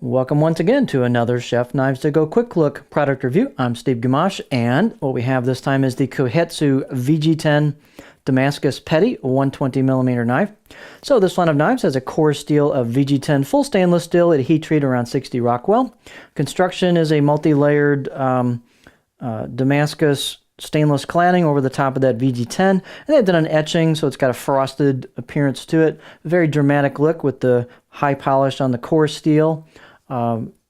Welcome once again to another Chef Knives to Go Quick Look product review. I'm Steve Gamache, and what we have this time is the Kohetsu VG-10 Damascus Petty 120mm knife. So this line of knives has a core steel of VG-10 full stainless steel at a heat treat around 60 Rockwell. Construction is a multi-layered Damascus stainless cladding over the top of that VG-10, and they've done an etching, so it's got a frosted appearance to it. Very dramatic look with the high polish on the core steel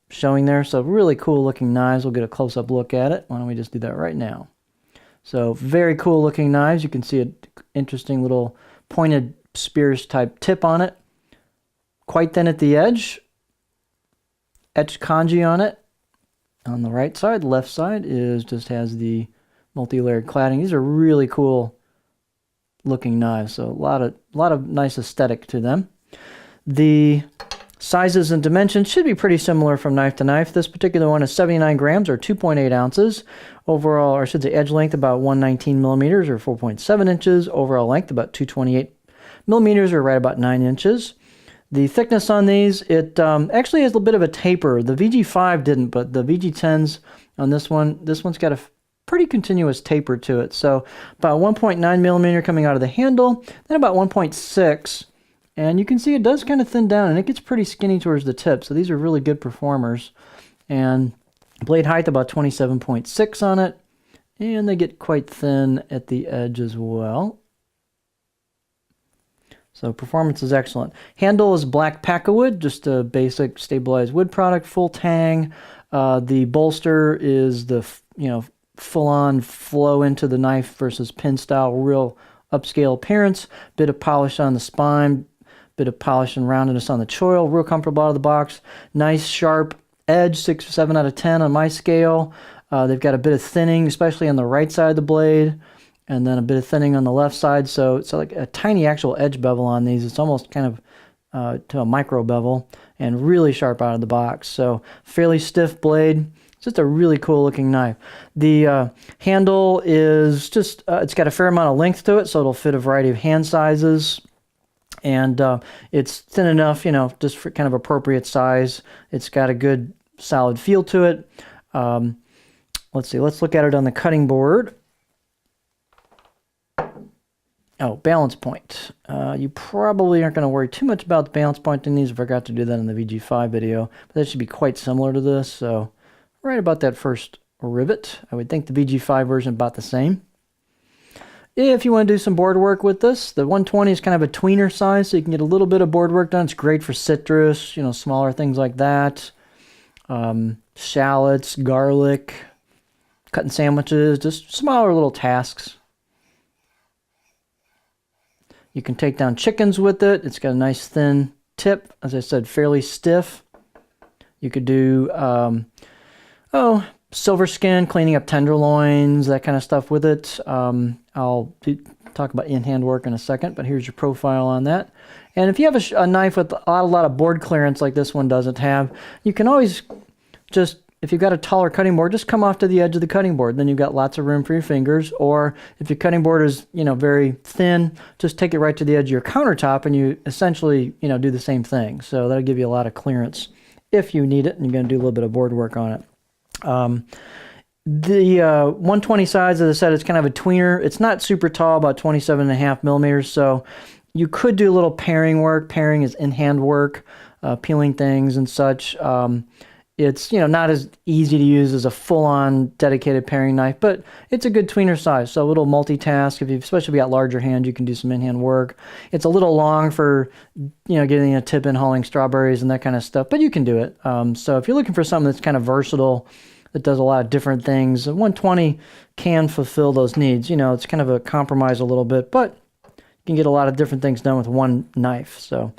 showing there. So really cool looking knives. We'll get a close-up look at it. Why don't we just do that right now? So very cool looking knives. You can see an interesting little pointed spears type tip on it. Quite thin at the edge. Etched kanji on it. On the right side, the left side just has the multi-layered cladding. These are really cool looking knives. So a lot of nice aesthetic to them. The sizes and dimensions should be pretty similar from knife to knife. This particular one is 79 grams or 2.8 ounces. Overall, or I should say edge length about 119 millimeters or 4.7 inches. Overall length about 228 millimeters or right about 9 inches. The thickness on these, it actually has a bit of a taper. The VG5 didn't, but the VG10s on this one's got a pretty continuous taper to it. So about 1.9 millimeter coming out of the handle, then about 1.6. And you can see it does kind of thin down, and it gets pretty skinny towards the tip. So these are really good performers. And blade height about 27.6 on it. And they get quite thin at the edge as well. So performance is excellent. Handle is black packawood, just a basic stabilized wood product, full tang. The bolster is the full-on flow into the knife versus pin style, real upscale appearance. Bit of polish on the spine. Bit of polish and roundedness on the choil. Real comfortable out of the box. Nice sharp edge, 6 or 7 out of 10 on my scale. They've got a bit of thinning, especially on the right side of the blade, and then a bit of thinning on the left side. So it's like a tiny actual edge bevel on these. It's almost kind of to a micro bevel, and really sharp out of the box. So fairly stiff blade. It's just a really cool looking knife. The handle is just, it's got a fair amount of length to it, so it'll fit a variety of hand sizes. And it's thin enough, just for kind of appropriate size. It's got a good solid feel to it. Let's see, let's look at it on the cutting board. Oh, balance point. You probably aren't going to worry too much about the balance point in these. I forgot to do that in the VG5 video, but that should be quite similar to this. So right about that first rivet. I would think the VG5 version about the same. If you want to do some board work with this, the 120 is kind of a tweener size, so you can get a little bit of board work done. It's great for citrus, smaller things like that. Shallots, garlic, cutting sandwiches, just smaller little tasks. You can take down chickens with it. It's got a nice thin tip. As I said, fairly stiff. You could do, silver skin, cleaning up tenderloins, that kind of stuff with it. I'll talk about in-hand work in a second, but here's your profile on that. And if you have a knife with a lot of board clearance like this one doesn't have, you can always just, if you've got a taller cutting board, just come off to the edge of the cutting board. Then you've got lots of room for your fingers. Or if your cutting board is, very thin, just take it right to the edge of your countertop and you essentially, do the same thing. So that'll give you a lot of clearance if you need it, and you're going to do a little bit of board work on it. The 120 size, as I said, it's kind of a tweener. It's not super tall, about 27.5 millimeters. So you could do a little paring work. Paring is in-hand work, peeling things and such. It's, not as easy to use as a full-on dedicated paring knife, but it's a good tweener size. So a little multitask. Especially if you got larger hands, you can do some in-hand work. It's a little long for, getting a tip in hauling strawberries and that kind of stuff, but you can do it. So if you're looking for something that's kind of versatile, that does a lot of different things, 120 can fulfill those needs. It's kind of a compromise a little bit, but you can get a lot of different things done with one knife. So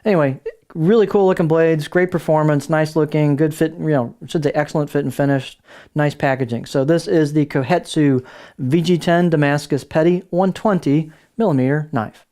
anyway, really cool looking blades, great performance, nice looking, good fit, should say excellent fit and finish, nice packaging. So this is the Kohetsu VG-10 Damascus Petty 120mm knife.